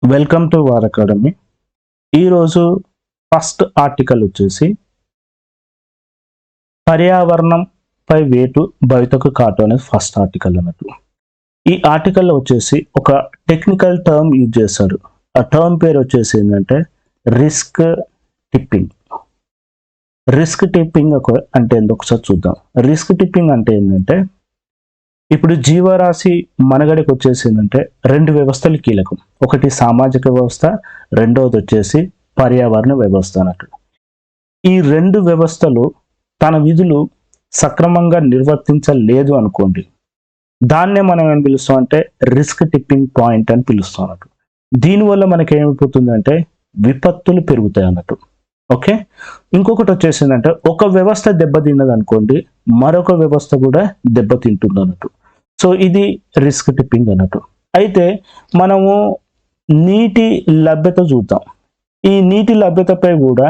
Welcome to war academy. ఈరోజు first article వచ్చేసి పర్యావరణంపై వేటు భవితకు కాటు అనేది ఫస్ట్ ఆర్టికల్ అన్నట్టు. ఈ ఆర్టికల్లో వచ్చేసి ఒక టెక్నికల్ టర్మ్ యూజ్ చేశారు. ఆ టర్మ్ పేరు వచ్చేసి ఏంటంటే రిస్క్ టిప్పింగ్. రిస్క్ టిప్పింగ్ అంటే ఏంటో ఒకసారి చూద్దాం. రిస్క్ టిప్పింగ్ అంటే ఏంటంటే ఇప్పుడు జీవరాశి మనుగడకు వచ్చేసి ఏంటంటే రెండు వ్యవస్థలు కీలకం. ఒకటి సామాజిక వ్యవస్థ, రెండవది వచ్చేసి పర్యావరణ వ్యవస్థ అన్నట్టు. ఈ రెండు వ్యవస్థలు తన విధులు సక్రమంగా నిర్వర్తించలేదు అనుకోండి, దాన్నే మనం ఏం పిలుస్తాం అంటే రిస్క్ టిప్పింగ్ పాయింట్ అని పిలుస్తాం అన్నట్టు. దీనివల్ల మనకి ఏమైపోతుందంటే విపత్తులు పెరుగుతాయి అన్నట్టు. ఓకే, ఇంకొకటి వచ్చేసిందంటే ఒక వ్యవస్థ దెబ్బతిన్నది అనుకోండి, మరొక వ్యవస్థ కూడా దెబ్బతింటుంది అన్నట్టు. సో ఇది రిస్క్ టిప్పింగ్ అన్నట్టు. అయితే మనము నీటి లభ్యత చూద్దాం. ఈ నీటి లభ్యతపై కూడా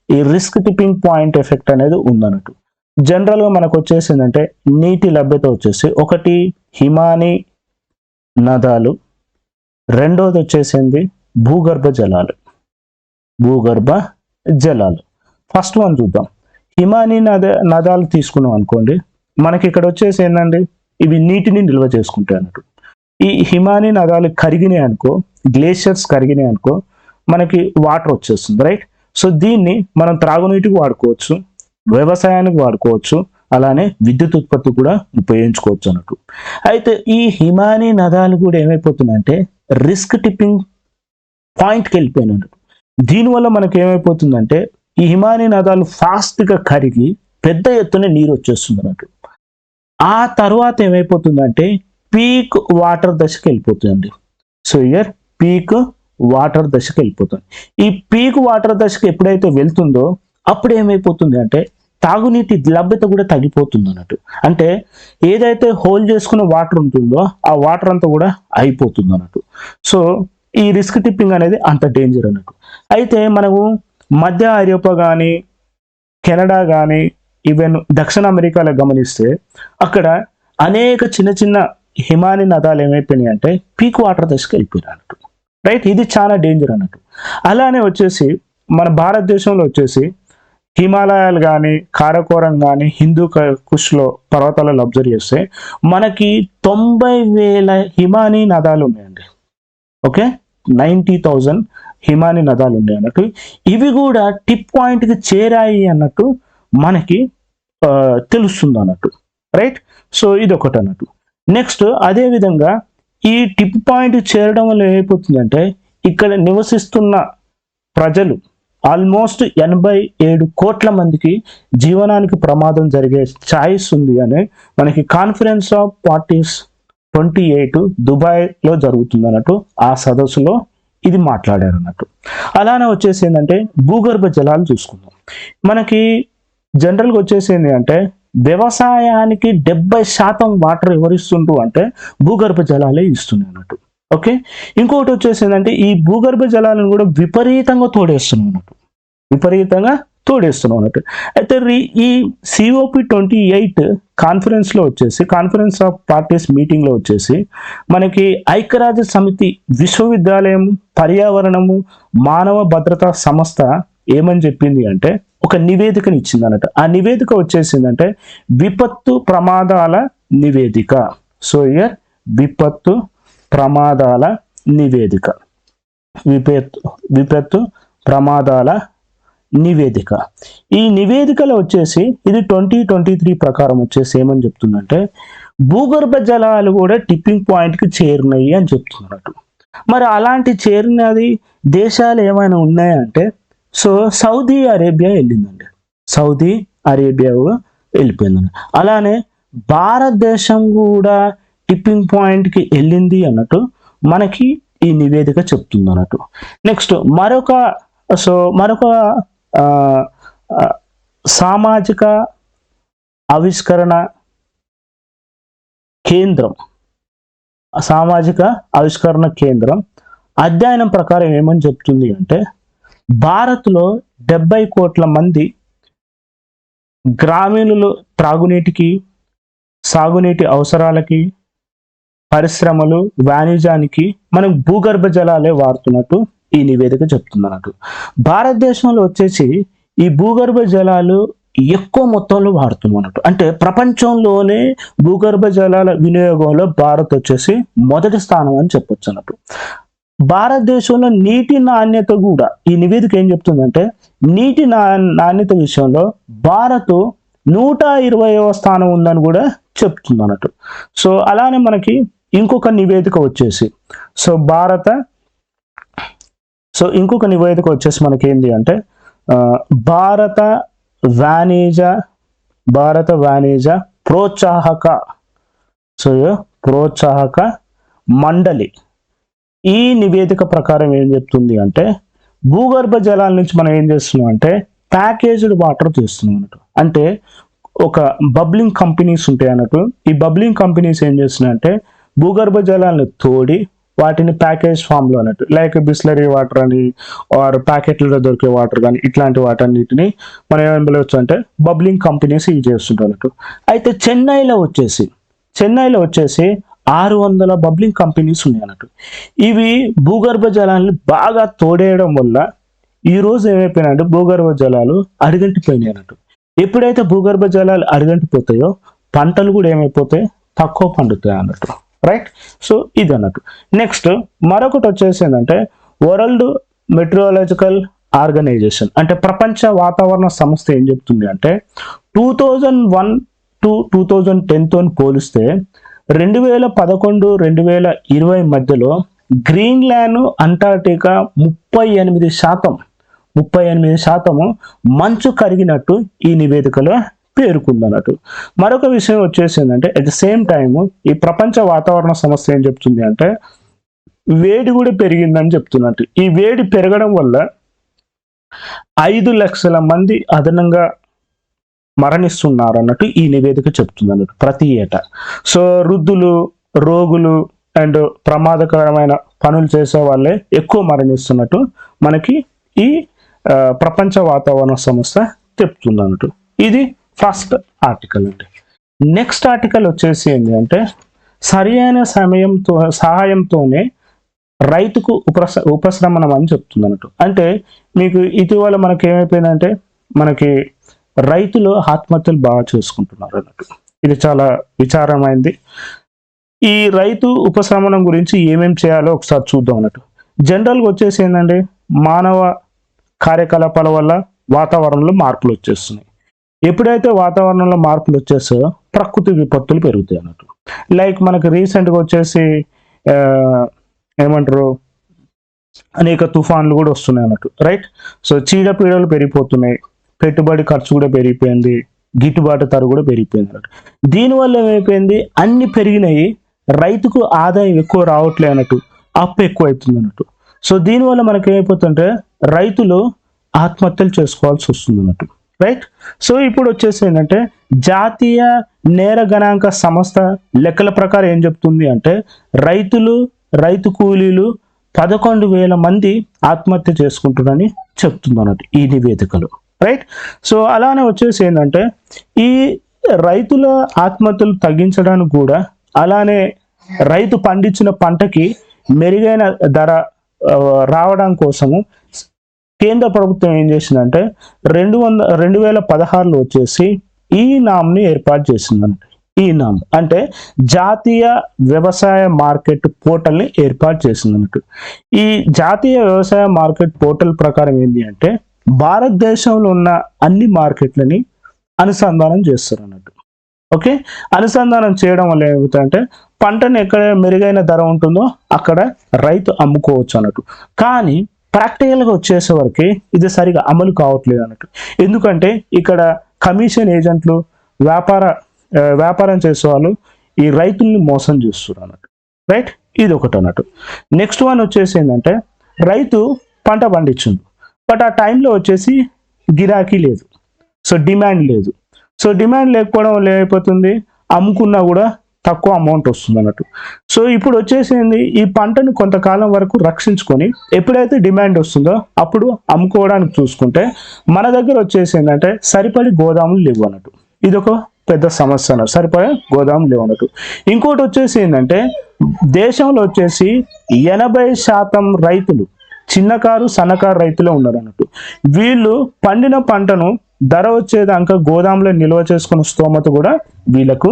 ఈ రిస్క్ టిప్పింగ్ పాయింట్ ఎఫెక్ట్ అనేది ఉందన్నట్టు. జనరల్గా మనకు వచ్చేసిందంటే నీటి లభ్యత వచ్చేసి ఒకటి హిమానీ నదాలు, రెండోది వచ్చేసింది భూగర్భ జలాలు. భూగర్భ జలాలు ఫస్ట్ వన్ చూద్దాం. హిమానీ నదాలు తీసుకున్నాం అనుకోండి, మనకి ఇక్కడ వచ్చేసి ఏంటండి, ఇవి నీటిని నిల్వ చేసుకుంటాయి అన్నట్టు. ఈ హిమానీ నదాలు కరిగినాయి అనుకో, గ్లేషియర్స్ కరిగినాయి అనుకో, మనకి వాటర్ వచ్చేస్తుంది, రైట్. సో దీన్ని మనం త్రాగునీటికి వాడుకోవచ్చు, వ్యవసాయానికి వాడుకోవచ్చు, అలానే విద్యుత్ ఉత్పత్తి కూడా ఉపయోగించుకోవచ్చు అన్నట్టు. అయితే ఈ హిమానీ నదాలు కూడా ఏమైపోతున్నాయంటే రిస్క్ టిప్పింగ్ పాయింట్కి వెళ్ళిపోయినట్టు. దీనివల్ల మనకి ఏమైపోతుందంటే ఈ హిమానీ నదాలు ఫాస్ట్గా కరిగి పెద్ద ఎత్తున నీరు వచ్చేస్తుంది అన్నట్టు. ఆ తర్వాత ఏమైపోతుందంటే పీక్ వాటర్ దశకి వెళ్ళిపోతుందండి. సో ఇయర్ పీక్ వాటర్ దశకి వెళ్ళిపోతుంది. ఈ పీక్ వాటర్ దశకి ఎప్పుడైతే వెళ్తుందో అప్పుడు ఏమైపోతుంది అంటే తాగునీటి లభ్యత కూడా తగ్గిపోతుంది అన్నట్టు. అంటే ఏదైతే హోల్ చేసుకున్న వాటర్ ఉంటుందో ఆ వాటర్ అంతా కూడా అయిపోతుంది అన్నట్టు. సో ఈ రిస్క్ టిప్పింగ్ అనేది అంత డేంజర్ అన్నట్టు. అయితే మనము మధ్య ఐరోపా కానీ, కెనడా కానీ, ఈవెన్ దక్షిణ అమెరికాలో గమనిస్తే అక్కడ అనేక చిన్న చిన్న హిమానీ నదాలు ఏమైపోయినాయి అంటే పీక్ వాటర్ దశకి వెళ్ళిపోయినాయి అన్నట్టు, రైట్. ఇది చాలా డేంజర్ అన్నట్టు. అలానే వచ్చేసి మన భారతదేశంలో వచ్చేసి హిమాలయాలు కానీ, కారకోరం కానీ, హిందూ కుష్లో పర్వతాలలో అబ్జర్వ్ చేస్తే మనకి 90,000 హిమానీ నదాలు ఉన్నాయండి. ఓకే, 90,000 హిమానీ నదాలు ఉన్నాయి అన్నట్టు. ఇవి కూడా టిప్ పాయింట్కి చేరాయి అన్నట్టు మనకి తెలుస్తుంది అన్నట్టు, రైట్. సో ఇది ఒకటి అన్నట్టు. నెక్స్ట్ అదేవిధంగా ఈ టిప్ పాయింట్ చేరడం వల్ల ఏమైపోతుందంటే ఇక్కడ నివసిస్తున్న ప్రజలు ఆల్మోస్ట్ 87 కోట్ల మందికి జీవనానికి ప్రమాదం జరిగే ఛాయిస్ ఉంది అని మనకి కాన్ఫరెన్స్ ఆఫ్ పార్టీస్ 28 దుబాయ్లో జరుగుతుంది అన్నట్టు. ఆ సదస్సులో ఇది మాట్లాడారు అన్నట్టు. అలానే వచ్చేసి ఏంటంటే భూగర్భ జలాలు చూసుకుందాం. మనకి జనరల్గా వచ్చేసి ఏంటి అంటే వ్యవసాయానికి 70% వాటర్ ఎవరిస్తుండ్రు అంటే భూగర్భ జలాలే ఇస్తున్నాయి అన్నట్టు. ఓకే, ఇంకొకటి వచ్చేసి ఏంటంటే ఈ భూగర్భ జలాలను కూడా విపరీతంగా తోడేస్తున్నాం అన్నట్టు. అయితే ఈ COP28 కాన్ఫరెన్స్లో వచ్చేసి కాన్ఫరెన్స్ ఆఫ్ పార్టీస్ మీటింగ్లో వచ్చేసి మనకి ఐక్యరాజ్య సమితి విశ్వవిద్యాలయం పర్యావరణము మానవ భద్రతా సంస్థ ఏమని చెప్పింది అంటే ఒక నివేదికని ఇచ్చింది అన్నట్టు. ఆ నివేదిక వచ్చేసిందంటే విపత్తు ప్రమాదాల నివేదిక. సో ఇయర్ విపత్తు ప్రమాదాల నివేదిక, విపత్తు ప్రమాదాల నివేదిక. ఈ నివేదికలో వచ్చేసి ఇది 2023 ప్రకారం వచ్చేసి ఏమని చెప్తుందంటే భూగర్భ జలాలు కూడా టిప్పింగ్ పాయింట్కి చేరినాయి అని చెప్తున్నట్టు. మరి అలాంటి చేరినది దేశాలు ఏమైనా ఉన్నాయంటే సో సౌదీ అరేబియా వెళ్ళిందండి. సౌదీ అరేబియా వెళ్ళిపోయిందండి. అలానే భారతదేశం కూడా టిప్పింగ్ పాయింట్కి వెళ్ళింది అన్నట్టు మనకి ఈ నివేదిక చెప్తుంది అన్నట్టు. నెక్స్ట్ మరొక సామాజిక ఆవిష్కరణ కేంద్రం అధ్యయనం ప్రకారం ఏమని చెప్తుంది అంటే భారత్లో 70 కోట్ల మంది గ్రామీణులు త్రాగునీటికి, సాగునీటి అవసరాలకి, పరిశ్రమలు, వాణిజ్యానికి మనం భూగర్భ జలాలే వాడుతున్నట్టు ఈ నివేదిక చెప్తుంది అన్నట్టు. భారతదేశంలో వచ్చేసి ఈ భూగర్భ జలాలు ఎక్కువ మొత్తంలో వాడుతున్నాం అన్నట్టు. అంటే ప్రపంచంలోనే భూగర్భ జలాల వినియోగంలో భారత్ వచ్చేసి మొదటి స్థానం అని చెప్పొచ్చు అన్నట్టు. భారతదేశంలో నీటి నాణ్యత కూడా ఈ నివేదిక ఏం చెప్తుందంటే నీటి నాణ్యత విషయంలో భారత్ 120వ స్థానం ఉందని కూడా చెప్తుంది అన్నట్టు. సో అలానే మనకి ఇంకొక నివేదిక వచ్చేసి ఇంకొక నివేదిక వచ్చేసి మనకి ఏంటి అంటే భారత వాణిజ్య ప్రోత్సాహక మండలి ఈ నివేదిక ప్రకారం ఏం చెప్తుంది అంటే భూగర్భ జలాల నుంచి మనం ఏం చేస్తున్నాం అంటే ప్యాకేజ్డ్ వాటర్ చేస్తున్నాం అన్నట్టు. అంటే ఒక బబ్లింగ్ కంపెనీస్ ఉంటాయి అన్నట్టు. ఈ బబ్లింగ్ కంపెనీస్ ఏం చేస్తున్నాయి అంటే భూగర్భ జలాలను తోడి వాటిని ప్యాకేజ్ ఫామ్లో అన్నట్టు, లైక్ బిస్లరీ వాటర్ అని ఆర్ ప్యాకెట్లలో దొరికే వాటర్ కానీ ఇట్లాంటి వాటన్నిటిని మనం ఏం పిలవచ్చు అంటే బబ్లింగ్ కంపెనీస్ ఇవి చేస్తుంటారు అన్నట్టు. అయితే చెన్నైలో వచ్చేసి 600 బబ్లింగ్ కంపెనీస్ ఉన్నాయి అన్నట్టు. ఇవి భూగర్భ జలాన్ని బాగా తోడేయడం వల్ల ఈరోజు ఏమైపోయినాయంటే భూగర్భ జలాలు అడుగంటిపోయినాయి అన్నట్టు. ఎప్పుడైతే భూగర్భ జలాలు అడుగంటిపోతాయో పంటలు కూడా ఏమైపోతాయి, తక్కువ పండుతాయి అన్నట్టు. రైట్. సో ఇది అన్నట్టు. నెక్స్ట్ మరొకటి వచ్చేసి ఏంటంటే వరల్డ్ మెట్రోలాజికల్ ఆర్గనైజేషన్ అంటే ప్రపంచ వాతావరణ సంస్థ ఏం చెప్తుంది అంటే 2001 to 2010తో పోలిస్తే 2011-2020 మధ్యలో గ్రీన్లాండ్, అంటార్క్టికా 38% మంచు కరిగినట్టు ఈ నివేదికలో పేర్కొందన్నట్టు. మరొక విషయం వచ్చేసి ఏంటంటే అట్ ద సేమ్ టైమ్ ఈ ప్రపంచ వాతావరణ సంస్థ ఏం చెప్తుంది అంటే వేడి కూడా పెరిగిందని చెప్తున్నట్టు. ఈ వేడి పెరగడం వల్ల 5 లక్షల మంది అదనంగా మరణిస్తున్నారు అన్నట్టు ఈ నివేదిక చెప్తుంది అన్నట్టు ప్రతి ఏటా. సో వృద్ధులు, రోగులు అండ్ ప్రమాదకరమైన పనులు చేసే వాళ్ళే ఎక్కువ మరణిస్తున్నట్టు మనకి ఈ ప్రపంచ వాతావరణ సంస్థ చెప్తుంది అన్నట్టు. ఇది ఫస్ట్ ఆర్టికల్ అండి. నెక్స్ట్ ఆర్టికల్ వచ్చేసి ఏంటి అంటే సరైన సహాయంతోనే రైతుకు ఉపశమనం అని చెప్తుంది అన్నట్టు. అంటే మీకు ఇటీవల మనకి ఏమైపోయిందంటే మనకి రైతులు ఆత్మహత్యలు బాగా చేసుకుంటున్నారు అన్నట్టు. ఇది చాలా విచారమైంది. ఈ రైతు ఉపశమనం గురించి ఏమేమి చేయాలో ఒకసారి చూద్దాం అన్నట్టు. జనరల్గా వచ్చేసి ఏంటంటే మానవ కార్యకలాపాల వల్ల వాతావరణంలో మార్పులు వచ్చేస్తున్నాయి. ఎప్పుడైతే వాతావరణంలో మార్పులు వచ్చేస్తాయో ప్రకృతి విపత్తులు పెరుగుతాయి అన్నట్టు. లైక్ మనకి రీసెంట్గా వచ్చేసి ఏమంటారు అనేక తుఫాన్లు కూడా వస్తున్నాయి అన్నట్టు. రైట్. సో చీడపీడలు పెరిగిపోతున్నాయి, పెట్టుబడి ఖర్చు కూడా పెరిగిపోయింది, గిట్టుబాటు ధర కూడా పెరిగిపోయింది అన్నట్టు. దీనివల్ల ఏమైపోయింది, అన్ని పెరిగినాయి, రైతుకు ఆదాయం ఎక్కువ రావట్లే అన్నట్టు, అప్పు ఎక్కువ అవుతుంది అన్నట్టు. సో దీనివల్ల మనకి ఏమైపోతుంటే రైతులు ఆత్మహత్యలు చేసుకోవాల్సి వస్తుంది అన్నట్టు. రైట్. సో ఇప్పుడు వచ్చేసి ఏంటంటే జాతీయ నేర గణాంక సంస్థ లెక్కల ప్రకారం ఏం చెప్తుంది అంటే రైతు కూలీలు 11,000 మంది ఆత్మహత్య చేసుకుంటున్నారని చెప్తుంది అన్నట్టు ఈ నివేదికలో. రైట్. సో అలానే వచ్చేసి ఏంటంటే ఈ రైతుల ఆత్మహత్యలు తగ్గించడానికి కూడా అలానే రైతు పండించిన పంటకి మెరుగైన ధర రావడం కోసము కేంద్ర ప్రభుత్వం ఏం చేసిందంటే 2016లో వచ్చేసి ఈ నామ్ని ఏర్పాటు చేసిందంట. ఈ నామ్ అంటే జాతీయ వ్యవసాయ మార్కెట్ పోర్టల్ని ఏర్పాటు చేసిందన్నట్టు. ఈ జాతీయ వ్యవసాయ మార్కెట్ పోర్టల్ ప్రకారం ఏంటి అంటే భారతదేశంలో ఉన్న అన్ని మార్కెట్లని అనుసంధానం చేస్తారు అన్నట్టు. ఓకే. అనుసంధానం చేయడం వల్ల ఏమవుతుందంటే పంటను ఎక్కడ మెరుగైన ధర ఉంటుందో అక్కడ రైతు అమ్ముకోవచ్చు అన్నట్టు. కానీ ప్రాక్టికల్గా వచ్చేసేవరకు ఇది సరిగా అమలు కావట్లేదు అన్నట్టు. ఎందుకంటే ఇక్కడ కమిషన్ ఏజెంట్లు, వ్యాపారం చేసే వాళ్ళు ఈ రైతుల్ని మోసం చేస్తున్నారు అన్నట్టు. రైట్. ఇది ఒకటి అన్నట్టు. నెక్స్ట్ వన్ వచ్చేసి ఏంటంటే రైతు పంట పండించింది, బట్ ఆ టైంలో వచ్చేసి గిరాకీ లేదు, సో డిమాండ్ లేదు. సో డిమాండ్ లేకపోవడం వల్ల ఏమైపోతుంది, అమ్ముకున్నా కూడా తక్కువ అమౌంట్ వస్తుంది అన్నట్టు. సో ఇప్పుడు వచ్చేసింది ఈ పంటను కొంతకాలం వరకు రక్షించుకొని ఎప్పుడైతే డిమాండ్ వస్తుందో అప్పుడు అమ్ముకోవడానికి చూసుకుంటే మన దగ్గర వచ్చేసి ఏంటంటే సరిపడి గోదాములు లేవు అన్నట్టు. ఇది ఒక పెద్ద సమస్య అన్నట్టు, సరిపోయే గోదాం లేవు అన్నట్టు. ఇంకోటి వచ్చేసి ఏంటంటే దేశంలో వచ్చేసి 80% రైతులు చిన్నకారు సన్నకారు రైతులే ఉన్నారు అన్నట్టు. వీళ్ళు పండిన పంటను ధర వచ్చేదాకా గోదాంలో నిల్వ చేసుకున్న స్తోమత కూడా వీళ్ళకు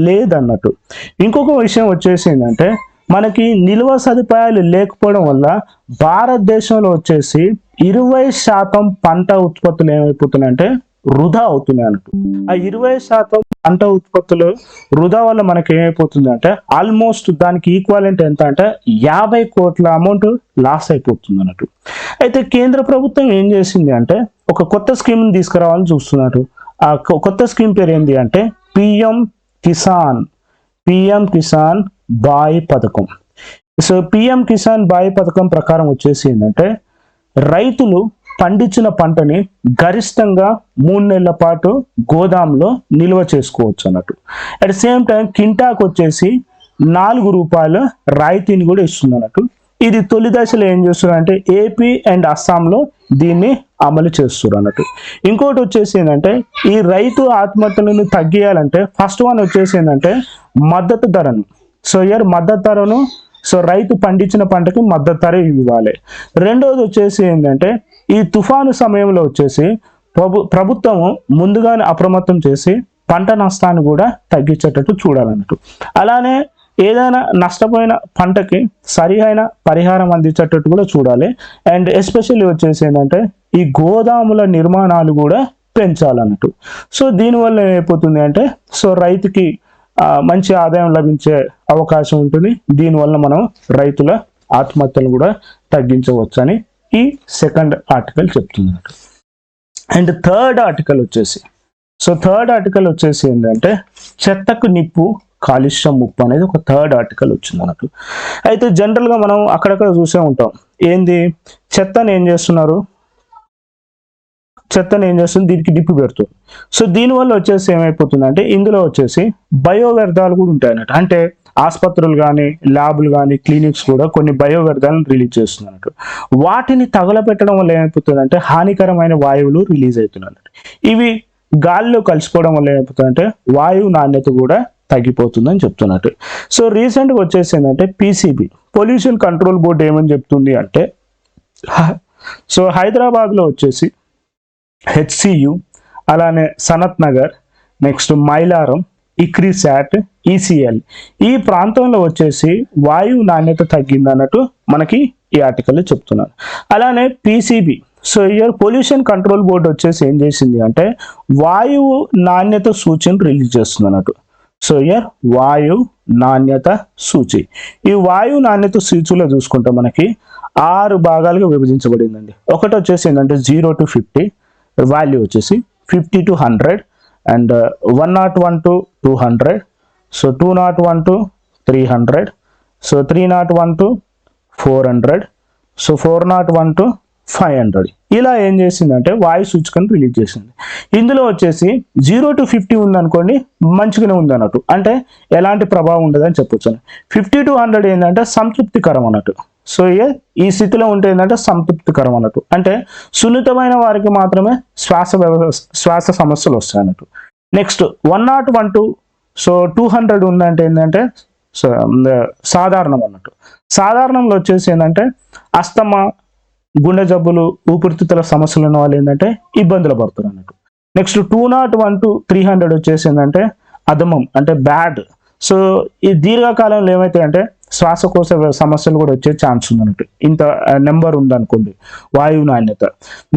లేదన్నట్టు. ఇంకొక విషయం వచ్చేసి ఏంటంటే మనకి నిల్వ సదుపాయాలు లేకపోవడం వల్ల భారతదేశంలో వచ్చేసి 20% పంట ఉత్పత్తులు ఏమైపోతున్నాయంటే వృధా అవుతున్నాయి అన్నట్టు. ఆ 20% పంట ఉత్పత్తులు వృధా వల్ల మనకి ఏమైపోతుంది అంటే ఆల్మోస్ట్ దానికి ఈక్వాలెంట్ ఎంత అంటే 50 కోట్ల అమౌంట్ లాస్ అయిపోతుంది అన్నట్టు. అయితే కేంద్ర ప్రభుత్వం ఏం చేసింది అంటే ఒక కొత్త స్కీమ్ని తీసుకురావాలని చూస్తున్నారు. ఆ కొత్త స్కీమ్ పేరు ఏంటి అంటే పిఎం కిసాన్ బాయ్ పథకం. సో పిఎం కిసాన్ బాయ్ పథకం ప్రకారం వచ్చేసి ఏంటంటే రైతులు పండించిన పంటని గరిష్టంగా 3 నెలల పాటు గోదాంలో నిల్వ చేసుకోవచ్చు అన్నట్టు. అట్ సేమ్ టైం కింటాకు వచ్చేసి 4 రూపాయల రాయితీని కూడా ఇస్తుంది అన్నట్టు. ఇది తొలి దశలో ఏం చేస్తున్నారు అంటే ఏపీ అండ్ అస్సాంలో దీన్ని అమలు చేస్తారు అన్నట్టు. ఇంకోటి వచ్చేసి ఏంటంటే ఈ రైతు ఆత్మహత్యలను తగ్గియాలంటే ఫస్ట్ వన్ వచ్చేసి ఏంటంటే మద్దతు ధరను, సో మద్దతు ధరను, సో రైతు పండించిన పంటకి మద్దతు ధర ఇవ్వాలి. రెండోది వచ్చేసి ఏంటంటే ఈ తుఫాను సమయంలో వచ్చేసి ప్రభుత్వం ముందుగానే అప్రమత్తం చేసి పంట నష్టాన్ని కూడా తగ్గించేటట్టు చూడాలన్నట్టు. అలానే ఏదైనా నష్టపోయిన పంటకి సరైన పరిహారం అందించేటట్టు కూడా చూడాలి. అండ్ ఎస్పెషల్లీ వచ్చేసి ఏంటంటే ఈ గోదాముల నిర్మాణాలు కూడా పెంచాలన్నట్టు. సో దీనివల్ల ఏమైపోతుంది అంటే సో రైతుకి మంచి ఆదాయం లభించే అవకాశం ఉంటుంది. దీనివల్ల మనం రైతుల ఆత్మహత్యలు కూడా తగ్గించవచ్చు అని ఈ సెకండ్ ఆర్టికల్ చెప్తున్నారు. అండ్ థర్డ్ ఆర్టికల్ వచ్చేసి ఏంటంటే చెత్తకు నిప్పు కాలుష్యం ముప్పు అనేది ఒక థర్డ్ ఆర్టికల్ వచ్చింది అన్నట్టు. అయితే జనరల్గా మనం అక్కడక్కడ చూసే ఉంటాం ఏంది చెత్తని ఏం చేస్తుంది దీనికి డిప్పు పెడుతుంది. సో దీనివల్ల వచ్చేసి ఏమైపోతుంది అంటే ఇందులో వచ్చేసి బయో వ్యర్థాలు కూడా ఉంటాయి అన్నట్టు. అంటే ఆసుపత్రులు కానీ ల్యాబ్లు కానీ క్లినిక్స్ కూడా కొన్ని బయో వ్యర్థాలను రిలీజ్ చేస్తుంది అన్నట్టు. వాటిని తగలబెట్టడం వల్ల ఏమైపోతుందంటే హానికరమైన వాయువులు రిలీజ్ అవుతున్నాయి అన్నట్టు. ఇవి గాలిలో కలిసిపోవడం వల్ల ఏమైపోతుందంటే వాయువు నాణ్యత కూడా తగ్గిపోతుందని చెప్తున్నట్టు. సో రీసెంట్గా వచ్చేసి ఏంటంటే PCB పొల్యూషన్ కంట్రోల్ బోర్డు ఏమని చెప్తుంది అంటే సో హైదరాబాద్లో వచ్చేసి HCU, అలానే Sanath Nagar, next Mylaram, ICRISAT, ECL ఈ ప్రాంతంలో వచ్చేసి వాయువు నాణ్యత తగ్గింది అన్నట్టు మనకి ఈ ఆర్టికల్లో చెప్తున్నారు. అలానే PCB so pollution control board వచ్చేసి ఏం చేసింది అంటే వాయువు నాణ్యత సూచిని రిలీజ్ చేస్తుంది అన్నట్టు. సో వాయు నాణ్యత సూచి, ఈ వాయు నాణ్యత సూచిలో చూసుకుంటే మనకి 6 భాగాలుగా విభజించబడిందండి. ఒకటి వచ్చేసి ఏంటంటే 0 to 50 వాల్యూ వచ్చేసి 50 to 100 and 101 to 200, so 201 to 300, so 301 to 400, so 401 to 500 ఇలా ఏం చేసిందంటే వాయు సూచికను రిలీజ్ చేసింది. ఇందులో వచ్చేసి 0 to 50 ఉందనుకోండి మంచిగానే ఉంది అన్నట్టు, అంటే ఎలాంటి ప్రభావం ఉండదని చెప్పొచ్చు. 50 to 100 ఏంటంటే సంతృప్తికరం అన్నట్టు. సో ఈ స్థితిలో ఉంటే ఏంటంటే సంతృప్తికరం అన్నట్టు, అంటే సున్నితమైన వారికి మాత్రమే శ్వాస సమస్యలు వస్తాయి అన్నట్టు. నెక్స్ట్ 101 to సో 200 ఉందంటే ఏంటంటే సాధారణం అన్నట్టు. సాధారణంలో వచ్చేసి ఏంటంటే అస్తమా, గుండె జబ్బులు, ఊపిరితిత్తుల సమస్యలు ఉన్న వాళ్ళు ఏంటంటే ఇబ్బందులు పడుతున్నారు అన్నట్టు. నెక్స్ట్ 201 to 300 వచ్చేసి ఏంటంటే అధమం అంటే బ్యాడ్. సో ఈ దీర్ఘకాలంలో ఏమైతాయంటే శ్వాసకోశ సమస్యలు కూడా వచ్చే ఛాన్స్ ఉందన్నట్టు, ఇంత నెంబర్ ఉందనుకోండి వాయువు నాణ్యత.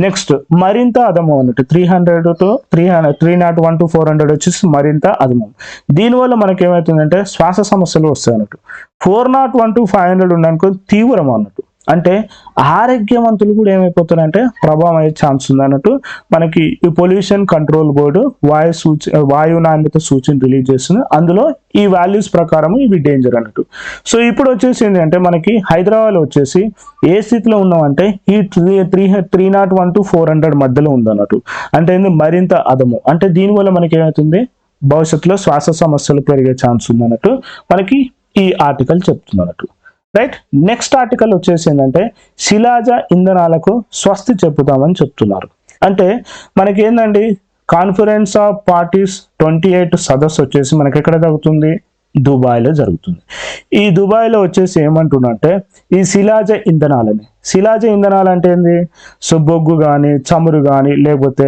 నెక్స్ట్ మరింత అధమం అన్నట్టు 301 to 400 వచ్చేసి మరింత అధమం. దీనివల్ల మనకి ఏమవుతుందంటే శ్వాస సమస్యలు వస్తాయి అన్నట్టు. 401 to 500 ఉండనుకో తీవ్రం అన్నట్టు, అంటే ఆరోగ్యవంతులు కూడా ఏమైపోతున్నారంటే ప్రభావం అయ్యే ఛాన్స్ ఉంది అన్నట్టు. మనకి ఈ పొల్యూషన్ కంట్రోల్ బోర్డు వాయు నాణ్యత సూచన రిలీజ్ చేస్తుంది. అందులో ఈ వాల్యూస్ ప్రకారం ఇవి డేంజర్ అన్నట్టు. సో ఇప్పుడు వచ్చేసి ఏంటంటే మనకి హైదరాబాద్లో వచ్చేసి ఏ స్థితిలో ఉన్నామంటే ఈ 301 to 400 మధ్యలో ఉందన్నట్టు, అంటే మరింత అదము. అంటే దీనివల్ల మనకి ఏమవుతుంది భవిష్యత్తులో శ్వాస సమస్యలు పెరిగే ఛాన్స్ ఉందన్నట్టు మనకి ఈ ఆర్టికల్ చెప్తున్నట్టు. రైట్, నెక్స్ట్ ఆర్టికల్ వచ్చేసి ఏంటంటే శిలాజ ఇంధనాలకు స్వస్తి చెప్పుతామని చెప్తున్నారు. అంటే మనకి ఏంటండి కాన్ఫరెన్స్ ఆఫ్ పార్టీస్ 28 సదస్సు వచ్చేసి మనకి ఎక్కడ జరుగుతుంది, దుబాయ్లో జరుగుతుంది. ఈ దుబాయ్లో వచ్చేసి ఏమంటున్నంటే ఈ శిలాజ ఇంధనాలని, శిలాజ ఇంధనాలు అంటే ఏంది, సో బొగ్గు కానీ చమురు కానీ లేకపోతే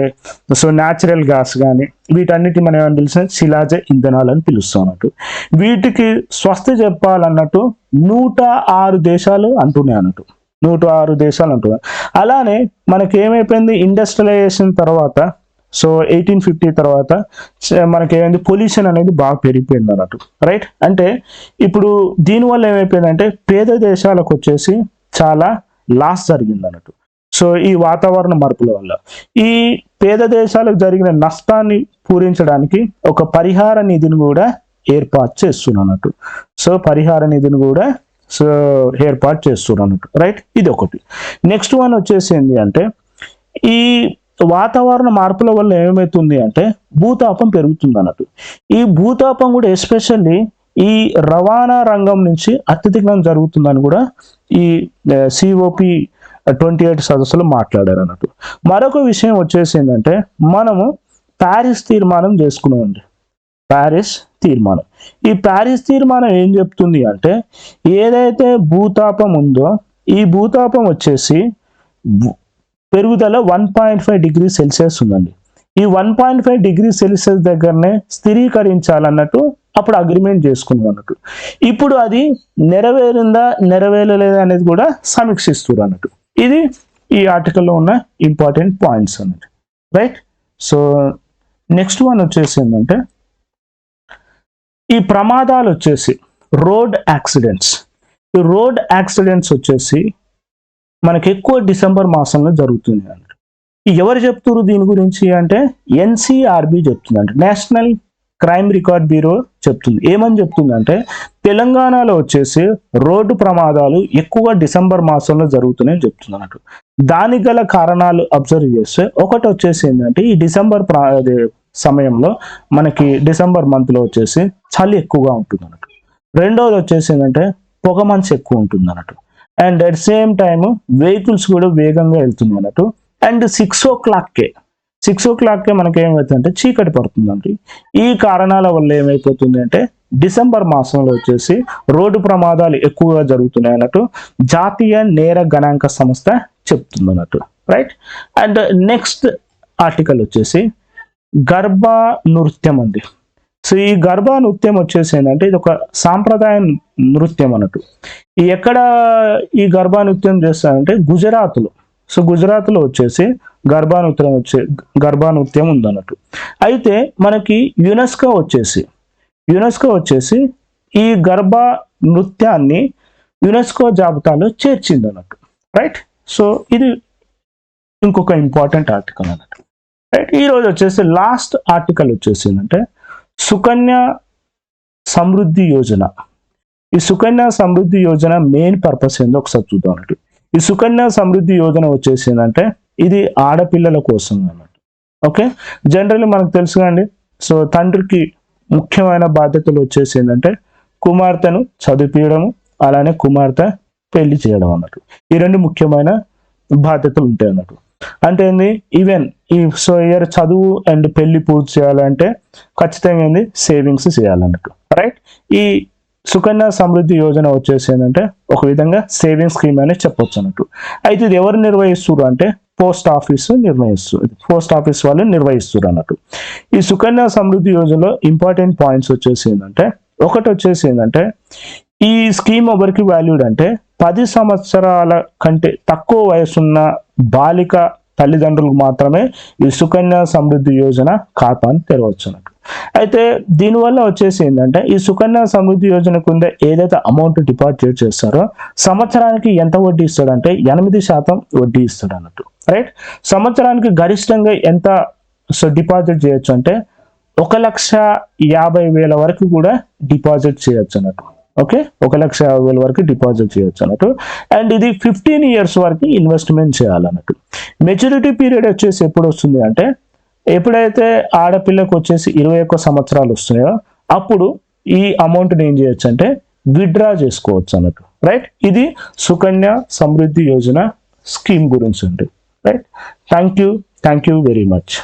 సో న్యాచురల్ గ్యాస్ కానీ వీటన్నిటి మనం ఏమని పిలిచిన శిలాజ ఇంధనాలు అని పిలుస్తాం అన్నట్టు. వీటికి స్వస్తి చెప్పాలన్నట్టు 106 దేశాలు అంటున్నాయి అన్నట్టు, 106 దేశాలు అంటున్నాయి. అలానే మనకి ఏమైపోయింది, ఇండస్ట్రియలైజేషన్ తర్వాత సో 1850 తర్వాత మనకి ఏమైంది, పొల్యూషన్ అనేది బాగా పెరిగిపోయింది అన్నట్టు, రైట్. అంటే ఇప్పుడు దీనివల్ల ఏమైపోయిందంటే పేద దేశాలకు వచ్చేసి చాలా లాస్ జరిగింది అన్నట్టు. సో ఈ వాతావరణ మార్పుల వల్ల ఈ పేద దేశాలకు జరిగిన నష్టాన్ని పూరించడానికి ఒక పరిహార నిధిని కూడా ఏర్పాటు చేస్తున్నట్టు. సో పరిహార నిధిని కూడా సో ఏర్పాటు చేస్తున్నట్టు, రైట్. ఇది ఒకటి. నెక్స్ట్ వన్ వచ్చేసి ఏంటి అంటే ఈ వాతావరణ మార్పుల వల్ల ఏమవుతుంది అంటే భూతాపం పెరుగుతుంది అన్నట్టు. ఈ భూతాపం కూడా ఎస్పెషల్లీ ఈ రవాణా రంగం నుంచి అత్యధికంగా జరుగుతుందని కూడా ఈ COP28 సదస్సులో మాట్లాడారు అన్నట్టు. మరొక విషయం వచ్చేసి ఏంటంటే మనము ప్యారిస్ తీర్మానం చేసుకున్నామండి, ప్యారిస్ తీర్మానం. ఈ ప్యారిస్ తీర్మానం ఏం చెప్తుంది అంటే ఏదైతే భూతాపం ఉందో ఈ భూతాపం వచ్చేసి పెరుగుదల 1.5 డిగ్రీ సెల్సియస్ ఉందండి. ఈ 1.5 డిగ్రీ సెల్సియస్ దగ్గరనే స్థిరీకరించాలన్నట్టు అప్పుడు అగ్రిమెంట్ చేసుకున్నాం అన్నట్టు. ఇప్పుడు అది నెరవేరిందా నెరవేరలేదా అనేది కూడా సమీక్షిస్తున్నారు అన్నట్టు. ఇది ఈ ఆర్టికల్లో ఉన్న ఇంపార్టెంట్ పాయింట్స్ అన్నట్టు, రైట్. సో నెక్స్ట్ వన్ వచ్చేసి ఏంటంటే ఈ ప్రమాదాలు వచ్చేసి రోడ్ యాక్సిడెంట్స్. ఈ రోడ్ యాక్సిడెంట్స్ వచ్చేసి మనకి ఎక్కువ డిసెంబర్ మాసంలో జరుగుతుంది అన్నట్టు. ఎవరు చెప్తున్నారు దీని గురించి అంటే NCRB చెప్తుంది, అంటే నేషనల్ క్రైమ్ రికార్డ్ బ్యూరో చెప్తుంది. ఏమని చెప్తుంది అంటే తెలంగాణలో వచ్చేసి రోడ్డు ప్రమాదాలు ఎక్కువ డిసెంబర్ మాసంలో జరుగుతున్నాయని చెప్తుంది అన్నట్టు. దానికి గల కారణాలు అబ్జర్వ్ చేస్తే ఒకటి వచ్చేసి ఏంటంటే ఈ డిసెంబర్ సమయంలో మనకి డిసెంబర్ మంత్లో వచ్చేసి చలి ఎక్కువగా ఉంటుంది అన్నట్టు. రెండవది వచ్చేసి ఏంటంటే పొగ మంచు ఎక్కువ ఉంటుంది అన్నట్టు. And at same time vehicles కూడా వేగంగా వెళ్తుంది అన్నట్టు. అండ్ 6 o'clock మనకి ఏమవుతుందంటే చీకటి పడుతుందండి. ఈ కారణాల వల్ల ఏమైపోతుంది అంటే డిసెంబర్ మాసంలో వచ్చేసి రోడ్డు ప్రమాదాలు ఎక్కువగా జరుగుతున్నాయి అన్నట్టు జాతీయ నేర గణాంక సంస్థ చెప్తుంది అన్నట్టు, రైట్. అండ్ నెక్స్ట్ ఆర్టికల్ వచ్చేసి గర్భ నృత్యం అండి. సో ఈ గర్భ నృత్యం వచ్చేసి ఏంటంటే ఇది ఒక సాంప్రదాయ నృత్యం అన్నట్టు. ఎక్కడ ఈ గర్భ నృత్యం చేస్తారంటే గుజరాత్లో. సో గుజరాత్లో వచ్చేసి గర్భ నృత్యం ఉందన్నట్టు. అయితే మనకి యునెస్కో వచ్చేసి ఈ గర్భ నృత్యాన్ని యునెస్కో జాబితాలో చేర్చింది అన్నట్టు, రైట్. సో ఇది ఇంకొక ఇంపార్టెంట్ ఆర్టికల్ అన్నట్టు, రైట్. ఈరోజు వచ్చేసి లాస్ట్ ఆర్టికల్ వచ్చేసి ఏంటంటే సుకన్య సమృద్ధి యోజన. ఈ సుకన్య సమృద్ధి యోజన మెయిన్ పర్పస్ ఏందో ఒకసారి చూద్దాం అన్నట్టు. ఈ సుకన్య సమృద్ధి యోజన వచ్చేసి ఏంటంటే ఇది ఆడపిల్లల కోసం అన్నట్టు, ఓకే. జనరల్లీ మనకు తెలుసు కండి. సో తండ్రికి ముఖ్యమైన బాధ్యతలు వచ్చేసి ఏంటంటే కుమార్తెను చదివించడము, అలానే కుమార్తె పెళ్లి చేయడం అన్నట్టు. ఈ రెండు ముఖ్యమైన బాధ్యతలు ఉంటాయి అన్నట్టు. అంటే ఏంది, ఈవెన్ ఈ సో ఇయర్ చదువు అండ్ పెళ్లి పూర్తి చేయాలంటే ఖచ్చితంగా ఏంది సేవింగ్స్ చేయాలన్నట్టు, రైట్. ఈ సుకన్య సమృద్ధి యోజన వచ్చేసి ఏంటంటే ఒక విధంగా సేవింగ్ స్కీమ్ అనేది చెప్పొచ్చు అన్నట్టు. అయితే ఇది ఎవరు నిర్వహిస్తారు అంటే పోస్ట్ ఆఫీస్ వాళ్ళు నిర్వహిస్తారు అన్నట్టు. ఈ సుకన్య సమృద్ధి యోజనలో ఇంపార్టెంట్ పాయింట్స్ వచ్చేసి ఏంటంటే ఒకటి వచ్చేసి ఏంటంటే ఈ స్కీమ్ ఎవరికి వాల్యూడ్ అంటే 10 సంవత్సరాల కంటే తక్కువ వయసున్న బాలిక తల్లిదండ్రులకు మాత్రమే ఈ సుకన్య సమృద్ధి యోజన ఖాతాను తెరవచ్చు అన్నట్టు. అయితే దీనివల్ల వచ్చేసి ఏంటంటే ఈ సుకన్య సమృద్ధి యోజన కింద ఏదైతే అమౌంట్ డిపాజిట్ చేస్తారో సంవత్సరానికి ఎంత వడ్డీ ఇస్తాడంటే 8% వడ్డీ ఇస్తాడు అన్నట్టు, రైట్. సంవత్సరానికి గరిష్టంగా ఎంత డిపాజిట్ చేయొచ్చు అంటే 1,50,000 వరకు కూడా డిపాజిట్ చేయొచ్చు అన్నట్టు, ఓకే. 1,50,000 వరకు డిపాజిట్ చేయొచ్చు అన్నట్టు. అండ్ ఇది 15 years వరకు ఇన్వెస్ట్మెంట్ చేయాలన్నట్టు. మెచ్యూరిటీ పీరియడ్ వచ్చేసి ఎప్పుడు వస్తుంది అంటే ఎప్పుడైతే ఆడపిల్లకు వచ్చేసి 21 సంవత్సరాలు వస్తున్నాయో అప్పుడు ఈ అమౌంట్ని ఏం చేయొచ్చు అంటే విత్డ్రా చేసుకోవచ్చు అన్నట్టు, రైట్. ఇది సుకన్య సమృద్ధి యోజన స్కీమ్ గురించి ఉంది, right. Thank you very much.